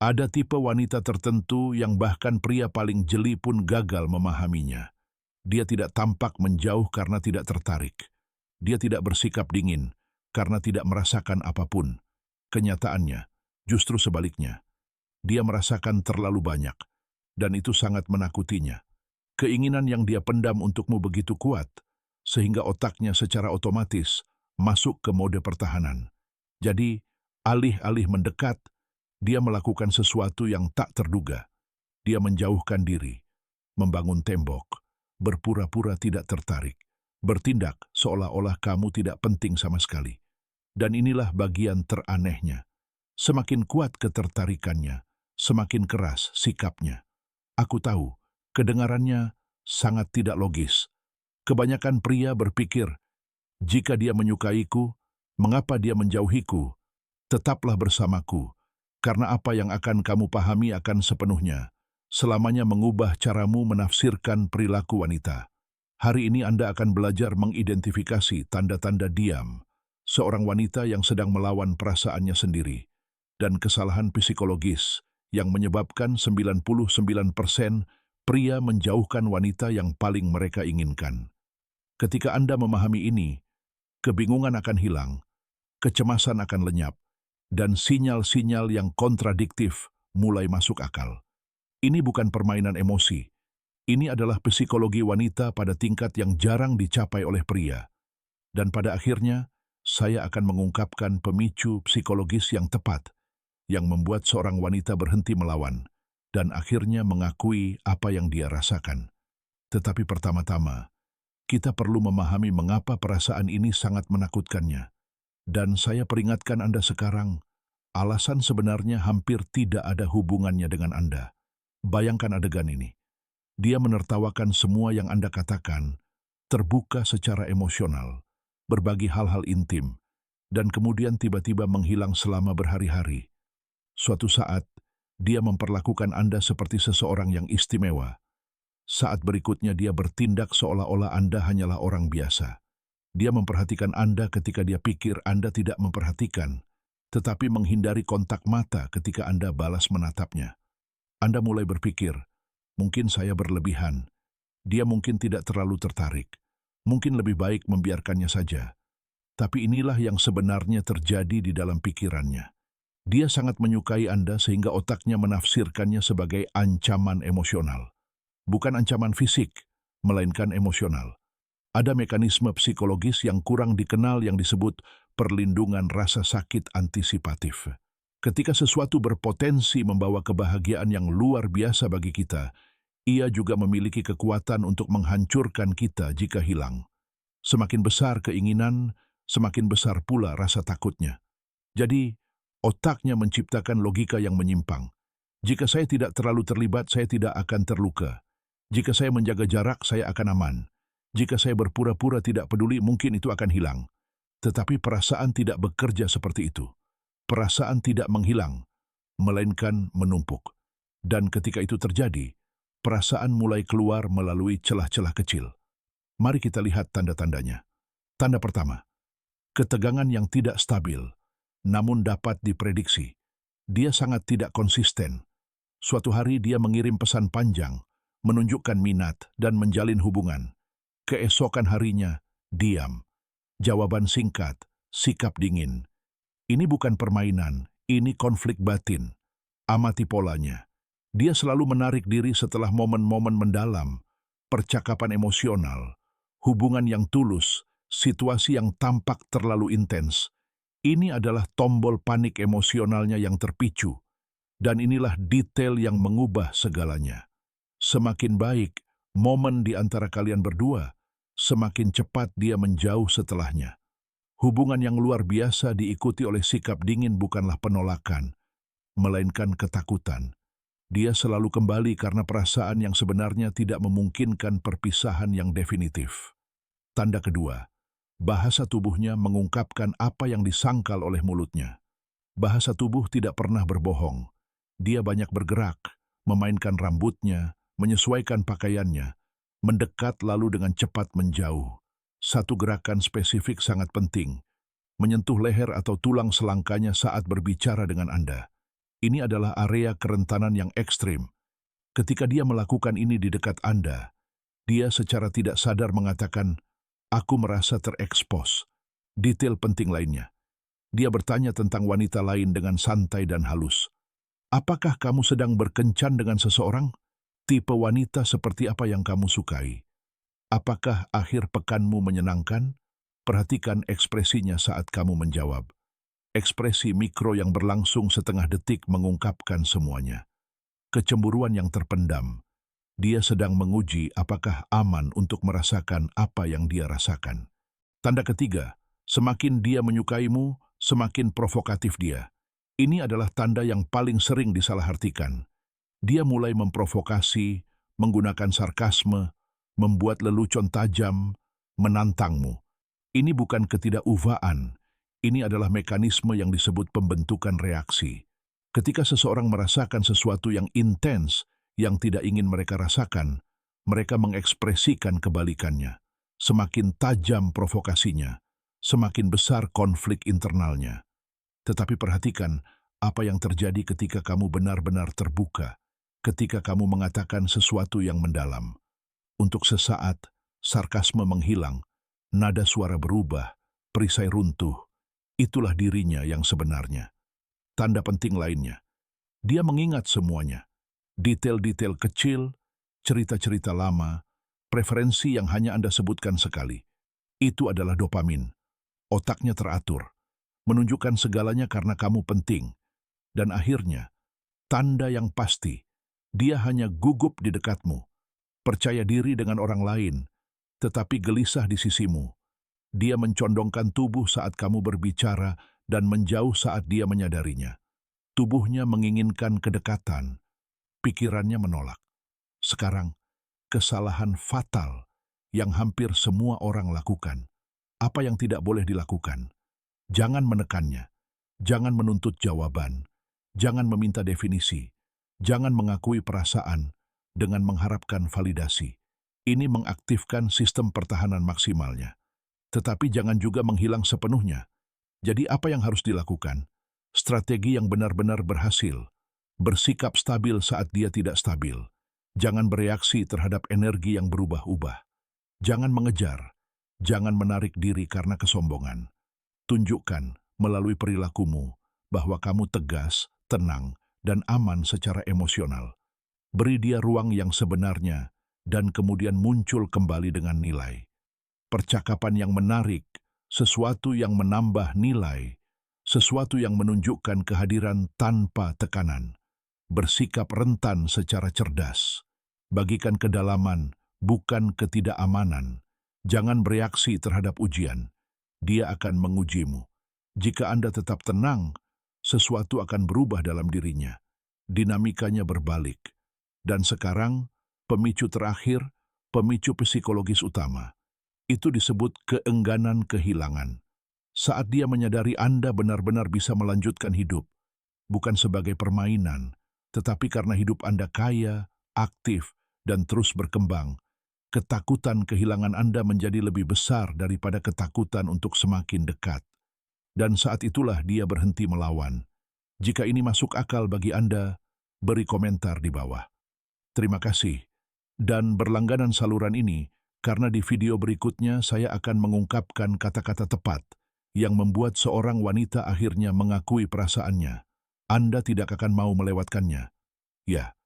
Ada tipe wanita tertentu yang bahkan pria paling jeli pun gagal memahaminya. Dia tidak tampak menjauh karena tidak tertarik. Dia tidak bersikap dingin karena tidak merasakan apapun. Kenyataannya, justru sebaliknya. Dia merasakan terlalu banyak, dan itu sangat menakutinya. Keinginan yang dia pendam untukmu begitu kuat, sehingga otaknya secara otomatis masuk ke mode pertahanan. Jadi, alih-alih mendekat, dia melakukan sesuatu yang tak terduga. Dia menjauhkan diri, membangun tembok, berpura-pura tidak tertarik, bertindak seolah-olah kamu tidak penting sama sekali. Dan inilah bagian teranehnya. Semakin kuat ketertarikannya, semakin keras sikapnya. Aku tahu, kedengarannya sangat tidak logis. Kebanyakan pria berpikir, jika dia menyukaiku, mengapa dia menjauhiku? Tetaplah bersamaku, karena apa yang akan kamu pahami akan sepenuhnya, selamanya mengubah caramu menafsirkan perilaku wanita. Hari ini Anda akan belajar mengidentifikasi tanda-tanda diam, seorang wanita yang sedang melawan perasaannya sendiri, dan kesalahan psikologis yang menyebabkan 99% pria menjauhkan wanita yang paling mereka inginkan. Ketika Anda memahami ini, kebingungan akan hilang, kecemasan akan lenyap, dan sinyal-sinyal yang kontradiktif mulai masuk akal. Ini bukan permainan emosi. Ini adalah psikologi wanita pada tingkat yang jarang dicapai oleh pria. Dan pada akhirnya, saya akan mengungkapkan pemicu psikologis yang tepat, yang membuat seorang wanita berhenti melawan, dan akhirnya mengakui apa yang dia rasakan. Tetapi pertama-tama, kita perlu memahami mengapa perasaan ini sangat menakutkannya. Dan saya peringatkan Anda sekarang, alasan sebenarnya hampir tidak ada hubungannya dengan Anda. Bayangkan adegan ini. Dia menertawakan semua yang Anda katakan, terbuka secara emosional, berbagi hal-hal intim, dan kemudian tiba-tiba menghilang selama berhari-hari. Suatu saat, dia memperlakukan Anda seperti seseorang yang istimewa. Saat berikutnya dia bertindak seolah-olah Anda hanyalah orang biasa. Dia memperhatikan Anda ketika dia pikir Anda tidak memperhatikan, tetapi menghindari kontak mata ketika Anda balas menatapnya. Anda mulai berpikir, mungkin saya berlebihan. Dia mungkin tidak terlalu tertarik. Mungkin lebih baik membiarkannya saja. Tapi inilah yang sebenarnya terjadi di dalam pikirannya. Dia sangat menyukai Anda sehingga otaknya menafsirkannya sebagai ancaman emosional. Bukan ancaman fisik, melainkan emosional. Ada mekanisme psikologis yang kurang dikenal yang disebut perlindungan rasa sakit antisipatif. Ketika sesuatu berpotensi membawa kebahagiaan yang luar biasa bagi kita, ia juga memiliki kekuatan untuk menghancurkan kita jika hilang. Semakin besar keinginan, semakin besar pula rasa takutnya. Jadi, otaknya menciptakan logika yang menyimpang. Jika saya tidak terlalu terlibat, saya tidak akan terluka. Jika saya menjaga jarak, saya akan aman. Jika saya berpura-pura tidak peduli, mungkin itu akan hilang. Tetapi perasaan tidak bekerja seperti itu. Perasaan tidak menghilang, melainkan menumpuk. Dan ketika itu terjadi, perasaan mulai keluar melalui celah-celah kecil. Mari kita lihat tanda-tandanya. Tanda pertama, ketegangan yang tidak stabil, namun dapat diprediksi. Dia sangat tidak konsisten. Suatu hari dia mengirim pesan panjang, menunjukkan minat dan menjalin hubungan. Keesokan harinya, diam. Jawaban singkat, sikap dingin. Ini bukan permainan, ini konflik batin. Amati polanya. Dia selalu menarik diri setelah momen-momen mendalam, percakapan emosional, hubungan yang tulus, situasi yang tampak terlalu intens. Ini adalah tombol panik emosionalnya yang terpicu. Dan inilah detail yang mengubah segalanya. Semakin baik momen di antara kalian berdua, semakin cepat dia menjauh setelahnya. Hubungan yang luar biasa diikuti oleh sikap dingin bukanlah penolakan, melainkan ketakutan. Dia selalu kembali karena perasaan yang sebenarnya tidak memungkinkan perpisahan yang definitif. Tanda kedua, bahasa tubuhnya mengungkapkan apa yang disangkal oleh mulutnya. Bahasa tubuh tidak pernah berbohong. Dia banyak bergerak, memainkan rambutnya, menyesuaikan pakaiannya, mendekat lalu dengan cepat menjauh. Satu gerakan spesifik sangat penting, menyentuh leher atau tulang selangkanya saat berbicara dengan Anda. Ini adalah area kerentanan yang ekstrim. Ketika dia melakukan ini di dekat Anda, dia secara tidak sadar mengatakan, "Aku merasa terekspos." Detail penting lainnya. Dia bertanya tentang wanita lain dengan santai dan halus. Apakah kamu sedang berkencan dengan seseorang? Tipe wanita seperti apa yang kamu sukai? Apakah akhir pekanmu menyenangkan? Perhatikan ekspresinya saat kamu menjawab. Ekspresi mikro yang berlangsung setengah detik mengungkapkan semuanya. Kecemburuan yang terpendam. Dia sedang menguji apakah aman untuk merasakan apa yang dia rasakan. Tanda ketiga, semakin dia menyukaimu, semakin provokatif dia. Ini adalah tanda yang paling sering disalahartikan. Dia mulai memprovokasi, menggunakan sarkasme, membuat lelucon tajam, menantangmu. Ini bukan ketidakuvaan, ini adalah mekanisme yang disebut pembentukan reaksi. Ketika seseorang merasakan sesuatu yang intens, yang tidak ingin mereka rasakan, mereka mengekspresikan kebalikannya. Semakin tajam provokasinya, semakin besar konflik internalnya. Tetapi perhatikan apa yang terjadi ketika kamu benar-benar terbuka, ketika kamu mengatakan sesuatu yang mendalam. Untuk sesaat, sarkasme menghilang, nada suara berubah, perisai runtuh. Itulah dirinya yang sebenarnya. Tanda penting lainnya, dia mengingat semuanya. Detail-detail kecil, cerita-cerita lama, preferensi yang hanya Anda sebutkan sekali. Itu adalah dopamin. Otaknya teratur, menunjukkan segalanya karena kamu penting. Dan akhirnya, tanda yang pasti, dia hanya gugup di dekatmu, percaya diri dengan orang lain, tetapi gelisah di sisimu. Dia mencondongkan tubuh saat kamu berbicara dan menjauh saat dia menyadarinya. Tubuhnya menginginkan kedekatan, pikirannya menolak. Sekarang, kesalahan fatal yang hampir semua orang lakukan. Apa yang tidak boleh dilakukan? Jangan menekannya, jangan menuntut jawaban, jangan meminta definisi, jangan mengakui perasaan dengan mengharapkan validasi. Ini mengaktifkan sistem pertahanan maksimalnya. Tetapi jangan juga menghilang sepenuhnya. Jadi apa yang harus dilakukan? Strategi yang benar-benar berhasil. Bersikap stabil saat dia tidak stabil. Jangan bereaksi terhadap energi yang berubah-ubah. Jangan mengejar. Jangan menarik diri karena kesombongan. Tunjukkan melalui perilakumu bahwa kamu tegas, tenang, dan aman secara emosional. Beri dia ruang yang sebenarnya dan kemudian muncul kembali dengan nilai. Percakapan yang menarik, sesuatu yang menambah nilai, sesuatu yang menunjukkan kehadiran tanpa tekanan. Bersikap rentan secara cerdas. Bagikan kedalaman, bukan ketidakamanan. Jangan bereaksi terhadap ujian. Dia akan mengujimu. Jika Anda tetap tenang, sesuatu akan berubah dalam dirinya. Dinamikanya berbalik. Dan sekarang, pemicu terakhir, pemicu psikologis utama. Itu disebut keengganan kehilangan. Saat dia menyadari Anda benar-benar bisa melanjutkan hidup, bukan sebagai permainan, tetapi karena hidup Anda kaya, aktif, dan terus berkembang, ketakutan kehilangan Anda menjadi lebih besar daripada ketakutan untuk semakin dekat. Dan saat itulah dia berhenti melawan. Jika ini masuk akal bagi Anda, beri komentar di bawah. Terima kasih. Dan berlangganan saluran ini, karena di video berikutnya saya akan mengungkapkan kata-kata tepat yang membuat seorang wanita akhirnya mengakui perasaannya. Anda tidak akan mau melewatkannya. Ya,